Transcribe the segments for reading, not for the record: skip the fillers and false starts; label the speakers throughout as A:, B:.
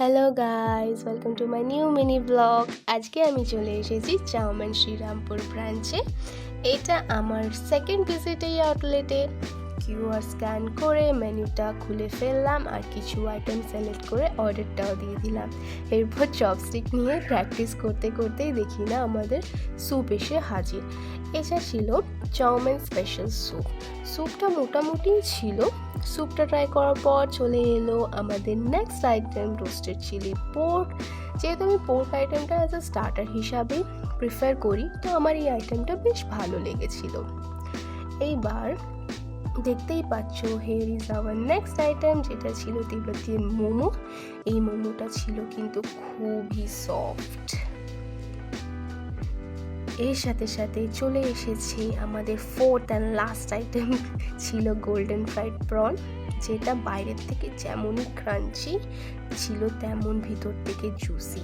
A: Hello guys, welcome to my new mini blog. আজকে আমি চলে এসেছি চাউমিন শ্রীরামপুর ব্রাঞ্চে। এটা আমার সেকেন্ড ভিজিট এই আউটলেটে। কিউআর স্ক্যান করে মেনুটা খুলে ফেললাম আর কিছু আইটেম সিলেক্ট করে অর্ডারটাও দিয়ে দিলাম। এরপর চপস্টিক নিয়ে প্র্যাকটিস করতে করতেই দেখি না আমাদের স্যুপ এসে হাজির। এটা ছিল চাউমিন স্পেশাল স্যুপ। স্যুপটা মোটামুটি ছিল। স্যুপটা ট্রাই করার পর চলে এলো আমাদের next item, roasted chilli pork. যেহেতু আমি পোর্ক আইটেমটা অ্যাজ আ স্টার্টার হিসাবে প্রিফার করি, তো আমার এই আইটেমটা বেশ ভালো লেগেছিল। এইবার দেখতেই পাচ্ছ, hair is our next item, যেটা ছিল তিব্বতিয়ান মোমো। এই মোমোটা ছিল কিন্তু খুবই সফট। এর সাথে সাথে চলে এসেছে আমাদের ফোর্থ অ্যান্ড লাস্ট আইটেম, ছিল গোল্ডেন ফ্রাইড প্রন, যেটা বাইরের থেকে যেমনই ক্রাঞ্চি ছিল তেমন ভিতর থেকে জুসি।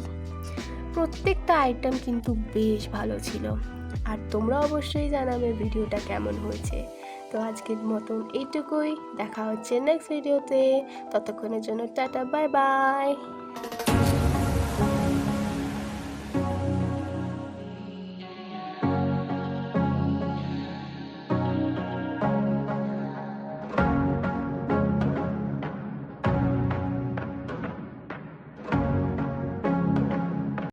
A: প্রত্যেকটা আইটেম কিন্তু বেশ ভালো ছিল। আর তোমরা অবশ্যই জানাবে ভিডিওটা কেমন হয়েছে। তো আজকের মতন এইটুকুই, দেখা হচ্ছে নেক্সট ভিডিওতে। ততক্ষণের জন্য টাটা, বাই বাই।